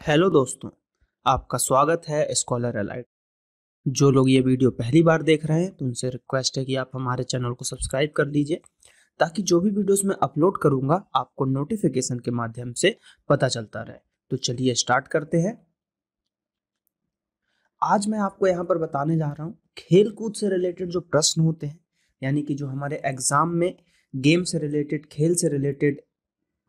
Hello दोस्तों, आपका स्वागत है स्कॉलर एलाइट। जो लोग ये वीडियो पहली बार देख रहे हैं तो उनसे रिक्वेस्ट है कि आप हमारे चैनल को सब्सक्राइब कर लीजिए ताकि जो भी वीडियोस मैं अपलोड करूंगा आपको नोटिफिकेशन के माध्यम से पता चलता रहे। तो चलिए स्टार्ट करते हैं। आज मैं आपको यहाँ पर बताने जा रहा हूँ खेल कूद से रिलेटेड जो प्रश्न होते हैं, यानी कि जो हमारे एग्जाम में गेम से रिलेटेड, खेल से रिलेटेड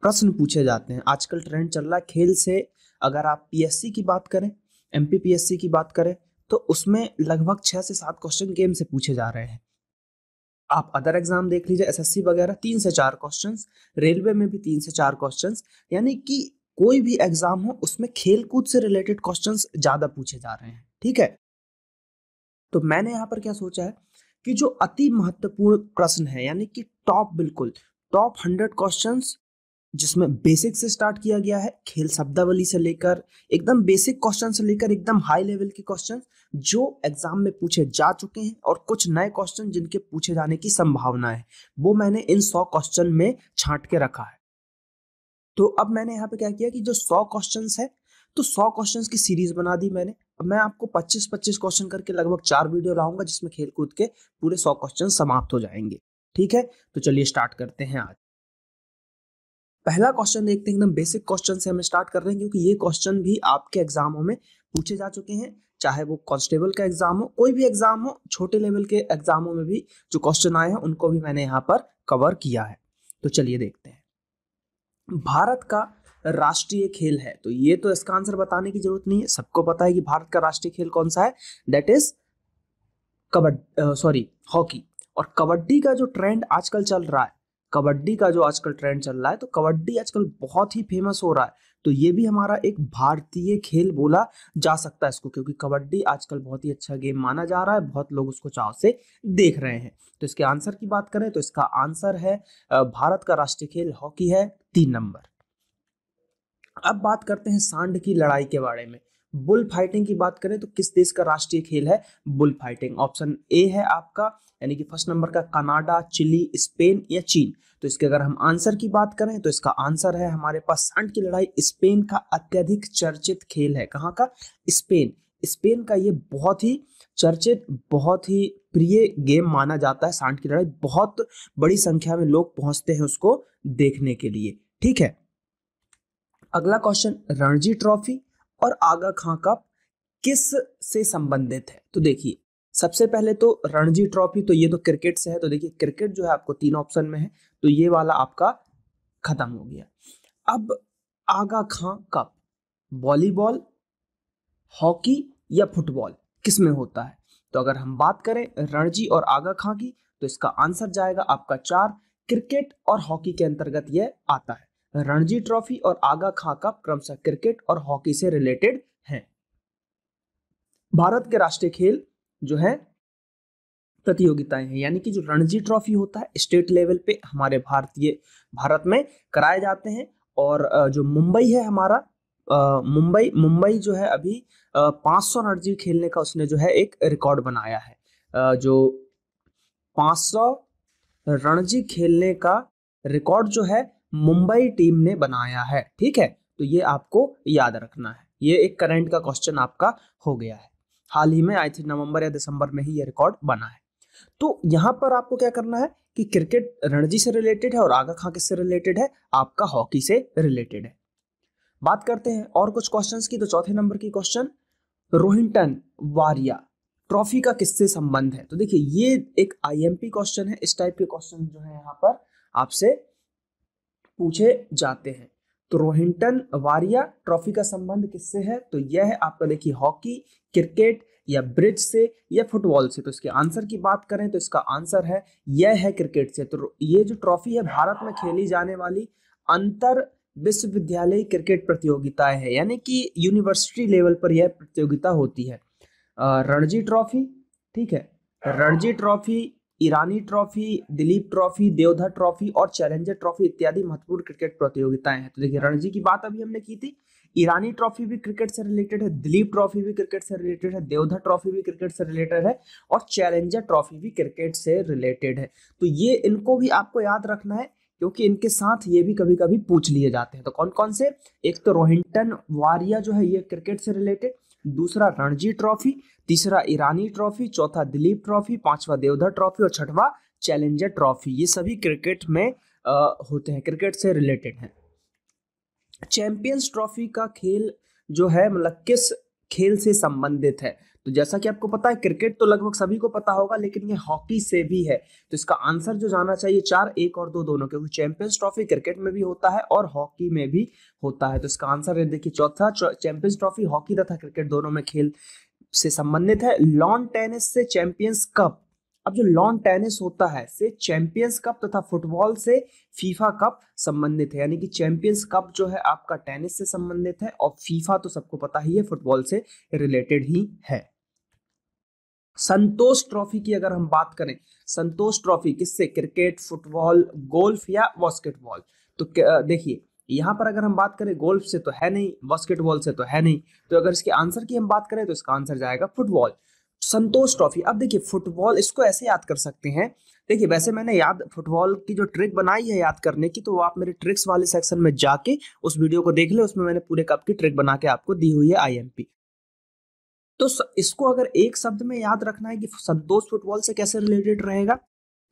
प्रश्न पूछे जाते हैं। आजकल ट्रेंड चल रहा है खेल से। अगर आप पीएससी की बात करें, एमपीपीएससी की बात करें, तो उसमें लगभग 6 से 7 क्वेश्चन गेम से पूछे जा रहे हैं। आप अदर एग्जाम देख लीजिए, एसएससी वगैरह 3 से 4 क्वेश्चंस, रेलवे में भी 3 से 4 क्वेश्चंस, यानी कि कोई भी एग्जाम हो उसमें खेल कूद से रिलेटेड क्वेश्चंस ज्यादा पूछे जा रहे हैं। ठीक है, तो मैंने यहाँ पर क्या सोचा है कि जो अति महत्वपूर्ण प्रश्न है, यानी कि टॉप, बिल्कुल टॉप 100 क्वेश्चंस, जिसमें बेसिक से स्टार्ट किया गया है, खेल शब्दावली से लेकर एकदम बेसिक क्वेश्चन से लेकर एकदम हाई लेवल के क्वेश्चन जो एग्जाम में पूछे जा चुके हैं, और कुछ नए क्वेश्चन जिनके पूछे जाने की संभावना है, वो मैंने इन 100 क्वेश्चन में छांट के रखा है। तो अब मैंने यहाँ पे क्या किया कि जो 100 क्वेश्चंस है, तो 100 क्वेश्चंस की सीरीज बना दी मैंने। अब मैं आपको 25-25 क्वेश्चन करके लगभग 4 वीडियो लाऊंगा जिसमें खेल कूद के पूरे 100 क्वेश्चन समाप्त हो जाएंगे। ठीक है, तो चलिए स्टार्ट करते हैं। आज पहला क्वेश्चन देखते हैं, एकदम बेसिक क्वेश्चन से हम स्टार्ट कर रहे हैं क्योंकि ये क्वेश्चन भी आपके एग्जामों में पूछे जा चुके हैं। चाहे वो कांस्टेबल का एग्जाम हो, कोई भी एग्जाम हो, छोटे लेवल के एग्जामों में भी जो क्वेश्चन आए हैं उनको भी मैंने यहाँ पर कवर किया है। तो चलिए देखते हैं। भारत का राष्ट्रीय खेल है, तो ये तो इसका आंसर बताने की जरूरत नहीं है, सबको पता है कि भारत का राष्ट्रीय खेल कौन सा है। That is hockey. और कबड्डी का जो ट्रेंड आजकल चल रहा है, कबड्डी का जो आजकल ट्रेंड चल रहा है, तो कबड्डी आजकल बहुत ही फेमस हो रहा है। तो ये भी हमारा एक भारतीय खेल बोला जा सकता है इसको, क्योंकि कबड्डी आजकल बहुत ही अच्छा गेम माना जा रहा है, बहुत लोग उसको चाव से देख रहे हैं। तो इसके आंसर की बात करें तो इसका आंसर है भारत का राष्ट्रीय खेल हॉकी है, 3 नंबर। अब बात करते हैं सांड की लड़ाई के बारे में। बुल फाइटिंग की बात करें तो किस देश का राष्ट्रीय खेल है बुल फाइटिंग? ऑप्शन ए है आपका, यानी कि फर्स्ट नंबर का, कनाडा, चिली, स्पेन या चीन। तो इसके अगर हम आंसर की बात करें तो इसका आंसर है हमारे पास सांड की लड़ाई। स्पेन का अत्यधिक चर्चित खेल है। कहाँ का? स्पेन। स्पेन का ये बहुत ही चर्चित, बहुत ही प्रिय गेम माना जाता है। सांड की लड़ाई बहुत बड़ी संख्या में लोग पहुंचते हैं उसको देखने के लिए। ठीक है, अगला क्वेश्चन, रणजी ट्रॉफी और आगा खां कप किस से संबंधित है? तो देखिए, सबसे पहले तो रणजी ट्रॉफी, तो ये तो क्रिकेट से है। तो देखिए, क्रिकेट जो है आपको 3 ऑप्शन में है, तो ये वाला आपका खत्म हो गया। अब आगा खां कप वॉलीबॉल, हॉकी या फुटबॉल, किस में होता है? तो अगर हम बात करें रणजी और आगा खां की, तो इसका आंसर जाएगा आपका 4, क्रिकेट और हॉकी के अंतर्गत यह आता है। रणजी ट्रॉफी और आगा खां कप क्रमशः क्रिकेट और हॉकी से रिलेटेड हैं। भारत के राष्ट्रीय खेल जो है प्रतियोगिताएं हैं, यानी कि जो रणजी ट्रॉफी होता है स्टेट लेवल पे हमारे भारत में कराए जाते हैं। और जो मुंबई है हमारा, मुंबई जो है अभी 500 रणजी खेलने का उसने जो है एक रिकॉर्ड बनाया है। जो 500 रणजी खेलने का रिकॉर्ड जो है मुंबई टीम ने बनाया है। ठीक है, तो ये आपको याद रखना है। ये एक करंट का क्वेश्चन आपका हो गया है, हाल ही में, आई थिंक नवंबर या दिसंबर में ही ये रिकॉर्ड बना है। तो यहां पर आपको क्या करना है कि क्रिकेट रणजी से रिलेटेड है और आगा खां किससे रिलेटेड है? आपका हॉकी से रिलेटेड है। बात करते हैं और कुछ क्वेश्चंस की। तो चौथे नंबर की क्वेश्चन, रोहिंटन वारिया ट्रॉफी का किससे संबंध है? तो देखिए, ये एक आईएमपी क्वेश्चन है। इस टाइप के क्वेश्चन जो है यहाँ पर आपसे पूछे जाते हैं। तो रोहिंटन वारिया ट्रॉफी का संबंध किससे है? तो यह है आपका, देखिए, हॉकी, क्रिकेट या ब्रिज से या फुटबॉल से। तो इसके आंसर की बात करें तो इसका आंसर है यह है क्रिकेट से। तो ये जो ट्रॉफी है भारत में खेली जाने वाली अंतर विश्वविद्यालय क्रिकेट प्रतियोगिताएं है, यानी कि यूनिवर्सिटी लेवल पर यह प्रतियोगिता होती है। रणजी ट्रॉफी, ठीक है, Ranji trophy, Irani trophy, Duleep trophy, Deodhar trophy और चैलेंजर ट्रॉफी इत्यादि महत्वपूर्ण क्रिकेट प्रतियोगिताएं हैं। तो देखिए, रणजी की बात अभी हमने की थी, ईरानी ट्रॉफी भी क्रिकेट से रिलेटेड है, दिलीप ट्रॉफी भी क्रिकेट से रिलेटेड है, देवधर ट्रॉफी भी क्रिकेट से रिलेटेड है और चैलेंजर ट्रॉफी भी क्रिकेट से रिलेटेड है। तो ये इनको भी आपको याद रखना है, क्योंकि इनके साथ ये भी कभी कभी पूछ लिए जाते हैं। तो कौन कौन से, एक तो रोहिंटन वारिया जो है ये क्रिकेट से रिलेटेड, दूसरा रणजी ट्रॉफी, तीसरा ईरानी ट्रॉफी, चौथा दिलीप ट्रॉफी, पांचवा देवधर ट्रॉफी और छठवा चैलेंजर ट्रॉफी। ये सभी क्रिकेट में होते हैं, क्रिकेट से रिलेटेड हैं। चैंपियंस ट्रॉफी का खेल जो है मतलब किस खेल से संबंधित है? तो जैसा कि आपको पता है क्रिकेट तो लगभग सभी को पता होगा, लेकिन ये हॉकी से भी है। तो इसका आंसर जो जाना चाहिए 4, 1 और 2 दोनों, क्योंकि चैंपियंस ट्रॉफी क्रिकेट में भी होता है और हॉकी में भी होता है। तो इसका आंसर है देखिए चौथा, चैंपियंस ट्रॉफी हॉकी तथा क्रिकेट दोनों में खेल से संबंधित है। लॉन टेनिस से चैंपियंस कप, अब जो लॉन टेनिस होता है से चैंपियंस कप तथा फुटबॉल से फीफा कप संबंधित है। यानी कि चैंपियंस कप जो है आपका टेनिस से संबंधित है और फीफा तो सबको पता ही है फुटबॉल से रिलेटेड ही है। संतोष ट्रॉफी की अगर हम बात करें, संतोष ट्रॉफी किससे, क्रिकेट, फुटबॉल, गोल्फ या बास्केटबॉल? तो देखिए यहाँ पर अगर हम बात करें गोल्फ से तो है नहीं, बास्केटबॉल से तो है नहीं, तो अगर इसके आंसर की हम बात करें तो इसका आंसर जाएगा फुटबॉल। संतोष ट्रॉफी, अब देखिए फुटबॉल इसको ऐसे याद कर सकते हैं। देखिए वैसे मैंने याद फुटबॉल की जो ट्रिक बनाई है याद करने की, तो वो आप मेरे ट्रिक्स वाले सेक्शन में जाके उस वीडियो को देख ले, उसमें मैंने पूरे कप की ट्रिक बना के आपको दी हुई है IMP। तो इसको अगर एक शब्द में याद रखना है कि संतोष फुटबॉल से कैसे रिलेटेड रहेगा,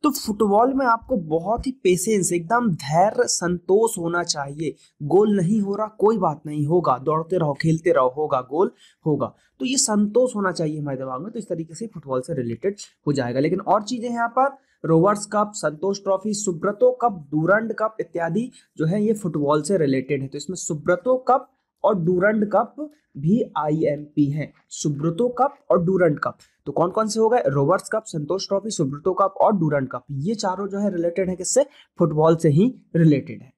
तो फुटबॉल में आपको बहुत ही पेशेंस, एकदम धैर्य, संतोष होना चाहिए। गोल नहीं हो रहा कोई बात नहीं, होगा, दौड़ते रहो, खेलते रहो, होगा, गोल होगा। तो ये संतोष होना चाहिए हमारे दिमाग में। तो इस तरीके से फुटबॉल से रिलेटेड हो जाएगा। लेकिन और चीजें यहाँ पर rovers cup, Santosh trophy, Subroto cup, Durand cup इत्यादि जो है ये फुटबॉल से रिलेटेड है। तो इसमें सुब्रतो कप और डूरंड कप भी IMP हैं, सुब्रतो कप और डूरंड कप। तो कौन कौन से हो गए, rovers cup, Santosh trophy, Subroto cup और डूरंड कप। ये चारों जो है रिलेटेड है किससे, फुटबॉल से ही रिलेटेड है।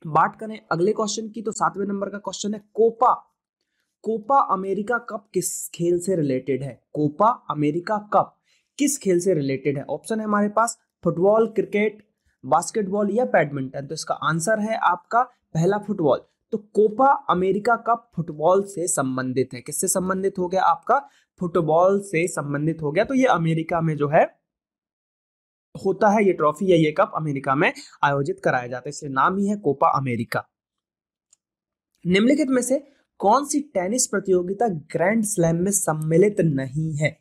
बात करें अगले क्वेश्चन की, तो 7वें नंबर का क्वेश्चन है कोपा, कोपा अमेरिका कप किस खेल से रिलेटेड है? कोपा अमेरिका कप किस खेल से रिलेटेड है? ऑप्शन है हमारे पास फुटबॉल, क्रिकेट, बास्केटबॉल या बैडमिंटन। तो इसका आंसर है आपका पहला फुटबॉल। तो कोपा अमेरिका कप फुटबॉल से संबंधित है। किससे संबंधित हो गया आपका, फुटबॉल से संबंधित हो गया। तो ये अमेरिका में जो है होता है, ये ट्रॉफी या ये कप अमेरिका में आयोजित कराया जाता है, इसलिए नाम ही है कोपा अमेरिका। निम्नलिखित में से कौन सी टेनिस प्रतियोगिता ग्रैंड स्लैम में सम्मिलित नहीं है?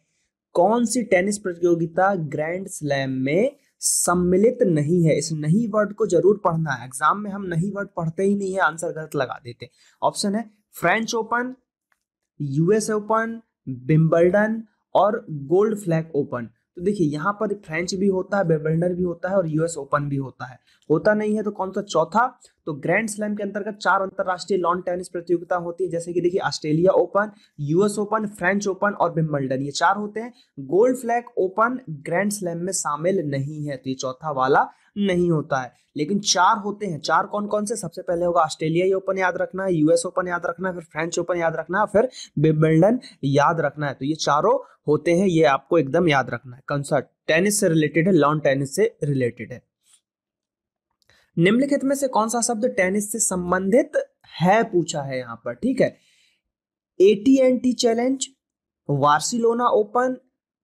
कौन सी टेनिस प्रतियोगिता ग्रैंड स्लैम में सम्मिलित नहीं है? इस नहीं वर्ड को जरूर पढ़ना है, एग्जाम में हम नहीं वर्ड पढ़ते ही नहीं है, आंसर गलत लगा देते। ऑप्शन है French open, US open, Wimbledon और गोल्ड फ्लैग ओपन। तो देखिए यहाँ पर फ्रेंच भी होता है, विंबलडन भी होता है और US ओपन भी होता है। होता नहीं है तो कौन सा चौथा? तो ग्रैंड स्लैम के अंतर्गत 4 अंतरराष्ट्रीय लॉन टेनिस प्रतियोगिता होती है, जैसे कि देखिए Australia open, US open, French open और विंबलडन, ये 4 होते हैं। Gold flag open grand slam में शामिल नहीं है, तो ये चौथा वाला नहीं होता है। लेकिन 4 होते हैं, 4 कौन कौन से? सबसे पहले होगा ऑस्ट्रेलिया ओपन याद रखना है, US ओपन याद रखना है, फिर फ्रेंच ओपन याद रखना है, फिर विंबलडन याद रखना है। तो ये चारों होते हैं, ये आपको एकदम याद रखना है। कौन सा टेनिस से रिलेटेड है? लॉन टेनिस से रिलेटेड है। निम्नलिखित में से कौन सा शब्द टेनिस से संबंधित है पूछा है यहाँ पर, ठीक है। AT&T challenge, Barcelona open,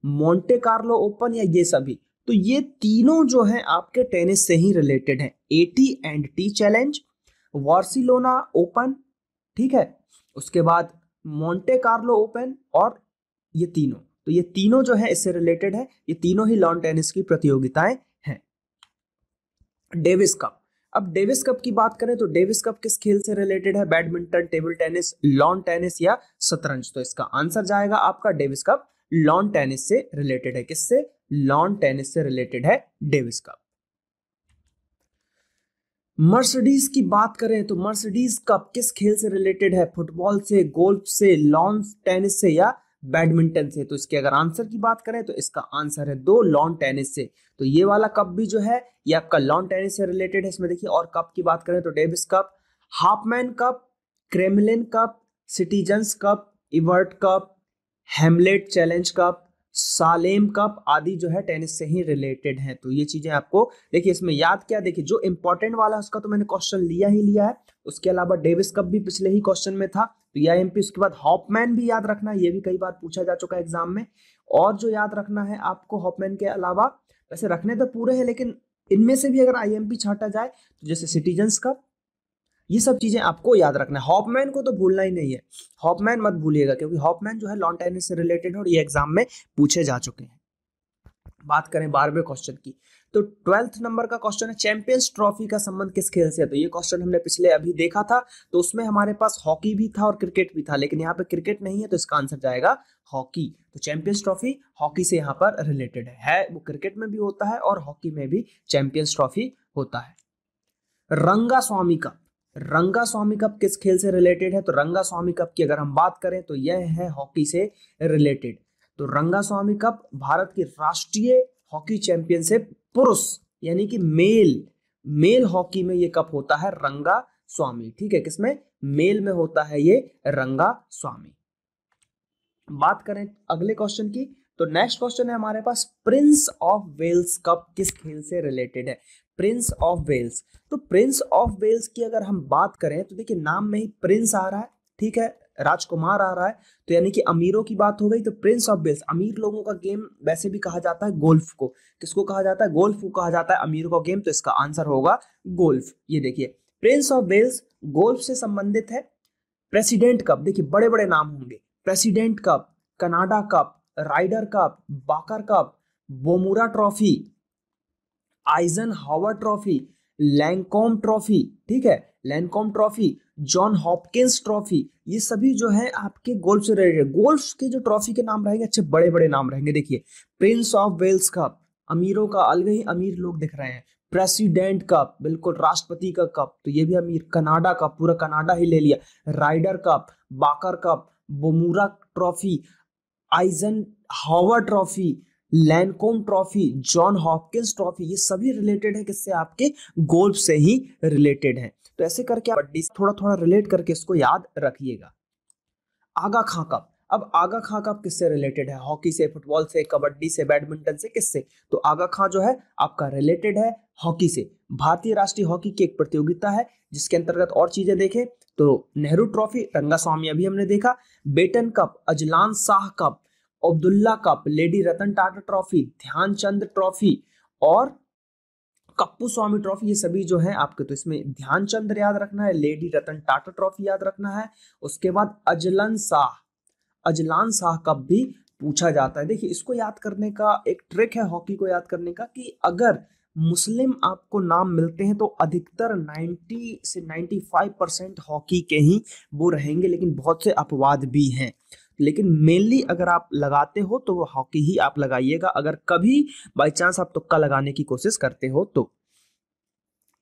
Monte Carlo open या ये सभी? तो ये तीनों जो हैं आपके टेनिस से ही रिलेटेड हैं। AT&T चैलेंज, बार्सिलोना ओपन, ठीक है, उसके बाद मोंटे कार्लो ओपन और ये तीनों, तो ये तीनों जो है इससे रिलेटेड है। ये तीनों ही लॉन टेनिस की प्रतियोगिताएं हैं। डेविस कप, अब डेविस कप की बात करें तो डेविस कप किस खेल से रिलेटेड है? Badminton, table tennis, lawn tennis या शतरंज? तो इसका आंसर जाएगा आपका डेविस कप लॉन टेनिस से रिलेटेड है। किससे? लॉन टेनिस से रिलेटेड है डेविस कप। मर्सिडीज की बात करें तो मर्सिडीज कप किस खेल से रिलेटेड है? फुटबॉल से, गोल्फ से, लॉन टेनिस से या बैडमिंटन से? तो इसके अगर आंसर की बात करें तो इसका आंसर है 2, लॉन टेनिस से। तो ये वाला कप भी जो है ये आपका लॉन टेनिस से रिलेटेड है। इसमें देखिए और कप की बात करें तो Davis cup, Hopman cup, Kremlin cup, citizens cup, Evert cup, Hamlet challenge cup, Salem cup आदि जो है टेनिस से ही रिलेटेड है। तो ये चीजें आपको देखिए इसमें याद क्या, देखिए जो इंपॉर्टेंट वाला उसका तो मैंने क्वेश्चन लिया ही लिया है, उसके अलावा डेविस कप भी पिछले ही क्वेश्चन में था, तो ये IMP। उसके बाद हॉफमैन भी याद रखना है, ये भी कई बार पूछा जा चुका है एग्जाम में। और जो याद रखना है आपको हॉफमैन के अलावा, वैसे रखने तो पूरे हैं लेकिन इनमें से भी अगर आईएमपी छांटा जाए तो जैसे सिटीजन्स कप, ये सब चीजें आपको याद रखना है। हॉपमैन को तो भूलना ही नहीं है, हॉपमैन मत भूलिएगा, क्योंकि हॉपमैन जो है लॉन टेनिस से रिलेटेड है और ये एग्जाम में पूछे जा चुके हैं। बात करें 12वें क्वेश्चन की, तो 12th नंबर का क्वेश्चन है चैंपियंस ट्रॉफी का संबंध किस खेल से है। तो ये क्वेश्चन हमने पिछले अभी देखा था, तो उसमें हमारे पास हॉकी भी था और क्रिकेट भी था, लेकिन यहाँ पे क्रिकेट नहीं है तो इसका आंसर जाएगा हॉकी। तो चैंपियंस ट्रॉफी हॉकी से यहाँ पर रिलेटेड है, वो क्रिकेट में भी होता है और हॉकी में भी चैंपियंस ट्रॉफी होता है। रंगास्वामी कप, रंगास्वामी कप किस खेल से रिलेटेड है। तो रंगास्वामी कप की अगर हम बात करें तो यह है हॉकी से रिलेटेड। तो रंगास्वामी कप भारत की राष्ट्रीय हॉकी चैंपियनशिप पुरुष यानी कि मेल हॉकी में ये कप होता है रंगास्वामी, ठीक है, किसमें, मेल में होता है ये रंगास्वामी। बात करें अगले क्वेश्चन की, तो नेक्स्ट क्वेश्चन है हमारे पास प्रिंस ऑफ वेल्स कप किस खेल से रिलेटेड है। प्रिंस ऑफ वेल्स, तो प्रिंस ऑफ वेल्स की अगर हम बात करें तो देखिए नाम में ही प्रिंस आ रहा है, ठीक है, राजकुमार आ रहा है, तो यानी कि अमीरों की बात हो गई। तो प्रिंस ऑफ वेल्स अमीर लोगों का गेम वैसे भी कहा जाता है गोल्फ को, किसको कहा जाता है, गोल्फ को कहा जाता है अमीरों का गेम, तो इसका आंसर होगा गोल्फ। ये देखिए प्रिंस ऑफ वेल्स गोल्फ से संबंधित है। प्रेसिडेंट कप, देखिए बड़े बड़े नाम होंगे, president cup, Canada cup, Ryder cup, Baker cup, बोमुरा trophy, Eisenhower trophy, Lancome trophy, ठीक है, Lancome trophy, John Hopkins trophy, ये सभी जो है आपके गोल्फ से रिलेटेड। गोल्फ के जो ट्रॉफी के नाम रहेंगे अच्छे बड़े बड़े नाम रहेंगे। देखिए प्रिंस ऑफ वेल्स कप, अमीरों का अलग ही अमीर लोग दिख रहे हैं। प्रेसिडेंट कप, बिल्कुल राष्ट्रपति का कप, तो ये भी अमीर। कनाडा कप, पूरा कनाडा ही ले लिया। राइडर कप, बाकर कप, बोमुरा trophy, Eisenhower trophy, Lancome trophy, John Hopkins trophy, ये सभी रिलेटेड है किससे, आपके गोल्फ से ही रिलेटेड है। तो ऐसे करके आप थोड़ा थोड़ा रिलेट करके इसको याद रखिएगा। आगा खां कप, अब आगा खां कप किससे रिलेटेड है, हॉकी से, फुटबॉल से, कबड्डी से, बैडमिंटन से, किससे। तो आगा खां जो है आपका रिलेटेड है हॉकी से। भारतीय राष्ट्रीय हॉकी की एक प्रतियोगिता है जिसके अंतर्गत और चीजें देखें तो नेहरू ट्रॉफी, रंगास्वामी अभी हमने देखा, Beighton cup, Azlan Shah cup, Abdullah cup, lady Ratan Tata trophy, Dhyanchand trophy और कप्पू स्वामी ट्रॉफी, ये सभी जो है आपके, तो इसमें ध्यानचंद याद रखना है, लेडी रतन टाटा ट्रॉफी याद रखना है, उसके बाद अजलान शाह कप भी पूछा जाता है। देखिए इसको याद करने का एक ट्रिक है हॉकी को याद करने का, कि अगर मुस्लिम आपको नाम मिलते हैं तो अधिकतर 90 से 95% हॉकी के ही वो रहेंगे, लेकिन बहुत से अपवाद भी हैं, लेकिन मेनली अगर आप लगाते हो तो वो हॉकी ही आप लगाइएगा, अगर कभी बाई चांस आप तुक्का लगाने की कोशिश करते हो तो।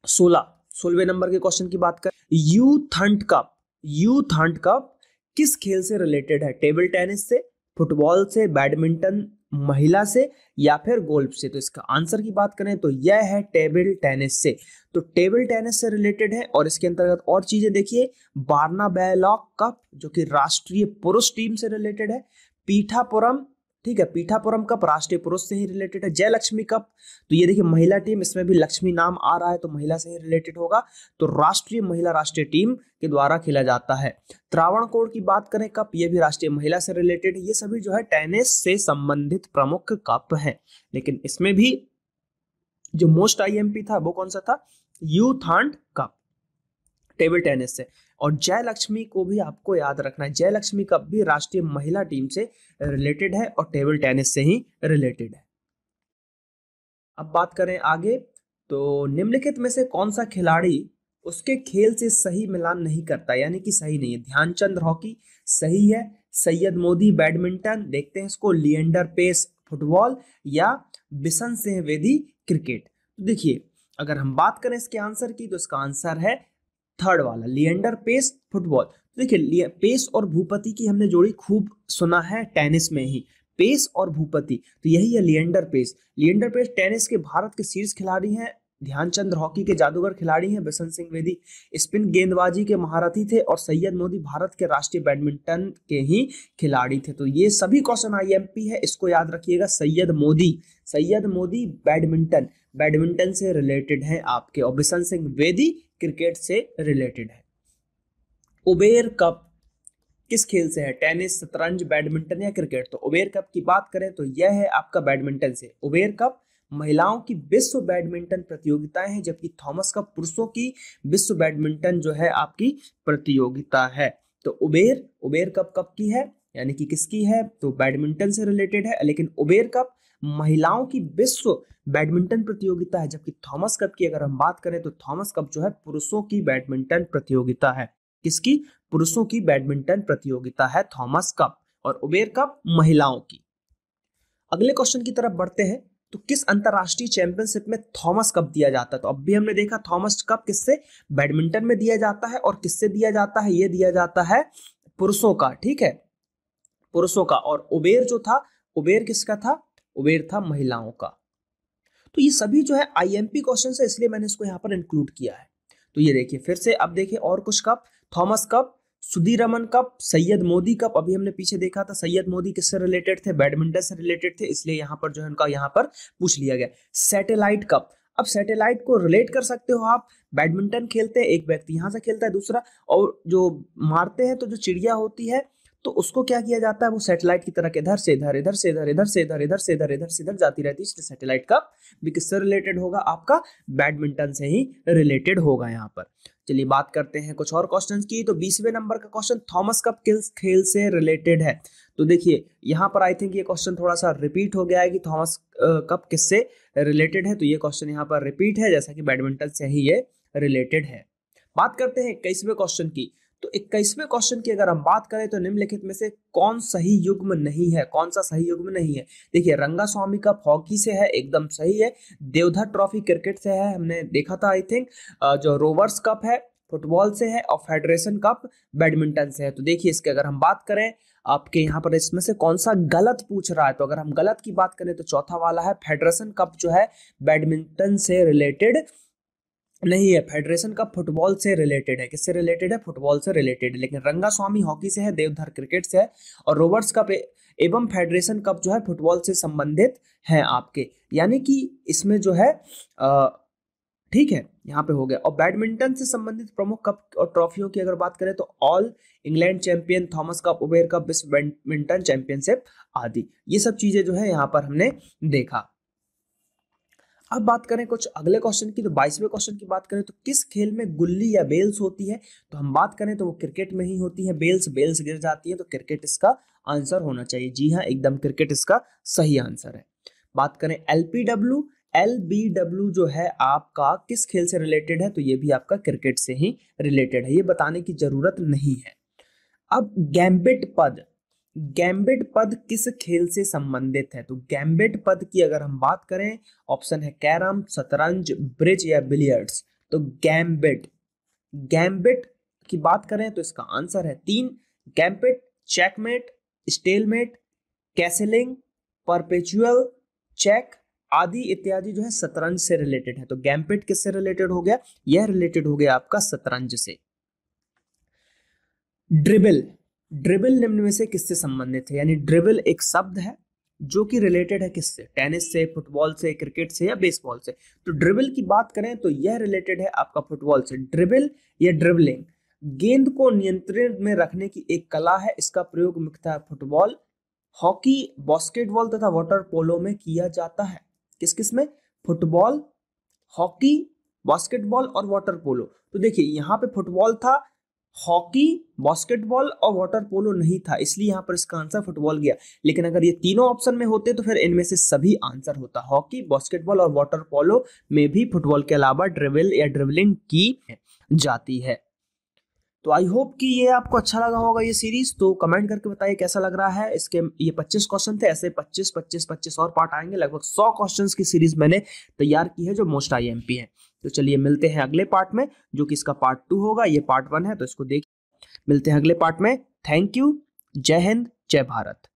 16वें नंबर के क्वेश्चन की बात कर, यूथ हंट कप किस खेल से रिलेटेड है। टेबल टेनिस से, फुटबॉल से, बैडमिंटन महिला से, या फिर गोल्फ से। तो इसका आंसर की बात करें तो यह है टेबल टेनिस से। तो टेबल टेनिस से रिलेटेड है और इसके अंतर्गत और चीजें देखिए, बार्नाबैलॉक कप जो कि राष्ट्रीय पुरुष टीम से रिलेटेड है, पीठापुरम, ठीक है, पीठापुरम कप राष्ट्रीय पुरुष से ही रिलेटेड है, जयलक्ष्मी कप, तो ये देखिए महिला टीम, इसमें भी लक्ष्मी नाम आ रहा है तो महिला से ही रिलेटेड होगा, तो राष्ट्रीय महिला राष्ट्रीय टीम के द्वारा खेला जाता है। त्रावणकोर की बात करें कप, ये भी राष्ट्रीय महिला से रिलेटेड है। ये सभी जो है टेनिस से संबंधित प्रमुख कप है, लेकिन इसमें भी जो मोस्ट आईएमपी था वो कौन सा था, youth Hunt cup, table tennis से। और जयलक्ष्मी को भी आपको याद रखना है, जयलक्ष्मी कप भी राष्ट्रीय महिला टीम से रिलेटेड है और टेबल टेनिस से ही रिलेटेड है। अब बात करें आगे, तो निम्नलिखित में से कौन सा खिलाड़ी उसके खेल से सही मिलान नहीं करता, यानी कि सही नहीं है। ध्यानचंद हॉकी सही है, सैयद मोदी बैडमिंटन, देखते हैं इसको, लिएंडर पेस फुटबॉल, या बिशन सिंह बेदी क्रिकेट। तो देखिए अगर हम बात करें इसके आंसर की तो इसका आंसर है थर्ड वाला, लिएंडर पेस फुटबॉल। तो देखिए पेस और भूपति की हमने जोड़ी खूब सुना है टेनिस में ही, पेस और भूपति, तो यही है लिएंडर पेस। लिएंडर पेस टेनिस के भारत के शीर्ष खिलाड़ी हैं, ध्यानचंद हॉकी के जादूगर खिलाड़ी हैं, बिशन सिंह बेदी स्पिन गेंदबाजी के महारथी थे, और सैयद मोदी भारत के राष्ट्रीय बैडमिंटन के ही खिलाड़ी थे। तो ये सभी क्वेश्चन आईएमपी है, इसको याद रखिएगा। सैयद मोदी बैडमिंटन से रिलेटेड है आपके, और बिशन सिंह बेदी क्रिकेट से रिलेटेड है। उबेर कप किस खेल से है, टेनिस, शतरंज, बैडमिंटन या क्रिकेट। तो उबेर कप की बात करें तो यह है आपका बैडमिंटन से, उबेर कप महिलाओं की विश्व बैडमिंटन प्रतियोगिताएं हैं, जबकि थॉमस कप पुरुषों की विश्व बैडमिंटन जो है आपकी प्रतियोगिता है। तो उबेर कप कब की है, यानी कि किसकी है, तो बैडमिंटन से रिलेटेड है, लेकिन उबेर कप महिलाओं की विश्व बैडमिंटन प्रतियोगिता है, जबकि थॉमस कप की अगर हम बात करें तो थॉमस कप जो है पुरुषों की बैडमिंटन प्रतियोगिता है। किसकी, पुरुषों की बैडमिंटन प्रतियोगिता है थॉमस कप, और उबेर कप महिलाओं की। अगले क्वेश्चन की तरफ बढ़ते हैं। तो किस अंतरराष्ट्रीय चैंपियनशिप में थॉमस कप दिया जाता है, तो अब भी हमने देखा थॉमस कप किससे, बैडमिंटन में दिया जाता है, और किससे दिया जाता है, ये दिया जाता है पुरुषों का, ठीक है, पुरुषों का। और उबेर जो था, उबेर किसका था, उबेर था महिलाओं का। तो ये सभी जो है आईएमपी क्वेश्चन है, इसलिए मैंने इसको यहाँ पर इंक्लूड किया है। तो ये देखिए फिर से, अब देखिए और कुछ cup, Thomas cup, Sudirman cup, Syed Modi cup. अभी हमने पीछे देखा था सैयद मोदी किससे रिलेटेड थे, बैडमिंटन से रिलेटेड थे, इसलिए यहाँ पर जो है उनका यहाँ पर पूछ लिया गया। सैटेलाइट कप, अब सैटेलाइट को रिलेट कर सकते हो आप, बैडमिंटन खेलते हैं, एक व्यक्ति यहाँ से खेलता है, दूसरा, और जो मारते हैं तो जो चिड़िया होती है तो उसको क्या किया जाता है, वो सैटेलाइट की तरह के इधर से इधर, इधर से इधर, इधर से इधर, इधर से इधर, इधर से इधर जाती रहती है, इसलिए सैटेलाइट कप भी किससे रिलेटेड होगा, आपका बैडमिंटन से ही रिलेटेड होगा यहाँ पर। चलिए बात करते हैं कुछ और क्वेश्चंस की। तो 20वें नंबर का क्वेश्चन, थॉमस कप किस खेल से रिलेटेड है, तो देखिए यहाँ पर आई थिंक ये क्वेश्चन थोड़ा सा रिपीट हो गया है कि थॉमस कप किससे रिलेटेड है, तो ये क्वेश्चन यहाँ पर रिपीट है, जैसा कि बैडमिंटन से ही ये रिलेटेड है। बात करते हैं 21वें क्वेश्चन की। तो 21वें क्वेश्चन की अगर हम बात करें तो निम्नलिखित में से कौन सही युग्म नहीं है, कौन सा सही युग्म नहीं है। देखिए रंगास्वामी कप हॉकी से है, एकदम सही है। देवधर ट्रॉफी क्रिकेट से है, हमने देखा था आई थिंक। जो रोवर्स कप है फुटबॉल से है, और फेडरेशन कप बैडमिंटन से है। तो देखिए इसके अगर हम बात करें आपके यहाँ पर इसमें से कौन सा गलत पूछ रहा है, तो अगर हम गलत की बात करें तो चौथा वाला है, फेडरेशन कप जो है बैडमिंटन से रिलेटेड नहीं है, फेडरेशन कप फुटबॉल से रिलेटेड है। किससे रिलेटेड है, फुटबॉल से रिलेटेड है। लेकिन रंगास्वामी हॉकी से है, देवधर क्रिकेट से है, और रोवर्स कप एवं फेडरेशन कप जो है फुटबॉल से संबंधित है आपके, यानी कि इसमें जो है ठीक है यहाँ पे हो गया। और बैडमिंटन से संबंधित प्रमुख कप और ट्रॉफियों की अगर बात करें तो all England champion, Thomas cup, Uber cup, विश्व बैडमिंटन चैंपियनशिप आदि, ये सब चीजें जो है यहाँ पर हमने देखा। अब बात करें कुछ अगले क्वेश्चन की। तो 22वें क्वेश्चन की बात करें तो किस खेल में गुल्ली या बेल्स होती है, तो हम बात करें तो वो क्रिकेट में ही होती है। बेल्स गिर जाती है, तो क्रिकेट इसका आंसर होना चाहिए। जी हाँ, एकदम क्रिकेट इसका सही आंसर है। बात करें एलबीडब्ल्यू जो है आपका किस खेल से रिलेटेड है, तो ये भी आपका क्रिकेट से ही रिलेटेड है, ये बताने की जरूरत नहीं है। अब गैम्बिट पद किस खेल से संबंधित है, तो गैम्बिट पद की अगर हम बात करें, ऑप्शन है कैरम, शतरंज, ब्रिज या बिलियर्ड्स। तो गैम्बिट की बात करें तो इसका आंसर है 3, gambit, checkmate, stalemate, castling, perpetual check आदि इत्यादि जो है शतरंज से रिलेटेड है। तो गैम्बिट किससे रिलेटेड हो गया, यह रिलेटेड हो गया आपका शतरंज से। ड्रिबल निम्न में से किससे संबंधित है, यानी ड्रिबल एक शब्द है जो कि रिलेटेड है किससे, टेनिस से, फुटबॉल से, क्रिकेट से या बेसबॉल से। तो ड्रिबल की बात करें तो यह रिलेटेड है आपका फुटबॉल से। ड्रिबल या ड्रिबलिंग गेंद को नियंत्रण में रखने की एक कला है, इसका प्रयोग मुख्यतः फुटबॉल, हॉकी, बास्केटबॉल तथा वाटर पोलो में किया जाता है। किस किस में, फुटबॉल, हॉकी, बास्केटबॉल और वाटर पोलो। तो देखिए यहाँ पे फुटबॉल था, हॉकी, बास्केटबॉल और वाटर पोलो नहीं था, इसलिए यहाँ पर इसका आंसर फुटबॉल गया। लेकिन अगर ये तीनों ऑप्शन में होते तो फिर इनमें से सभी आंसर होता, हॉकी, बास्केटबॉल और वाटर पोलो में भी फुटबॉल के अलावा ड्रिबल या ड्रिबलिंग की जाती है। तो आई होप कि ये आपको अच्छा लगा होगा ये सीरीज। तो कमेंट करके बताइए कैसा लग रहा है। इसके ये 25 क्वेश्चन थे, ऐसे 25 और पार्ट आएंगे। लगभग 100 क्वेश्चंस की सीरीज मैंने तैयार की है जो मोस्ट आईएमपी है। तो चलिए मिलते हैं अगले पार्ट में, जो कि इसका पार्ट 2 होगा। ये पार्ट 1 है तो इसको देख, मिलते हैं अगले पार्ट में। थैंक यू, जय हिंद, जय भारत।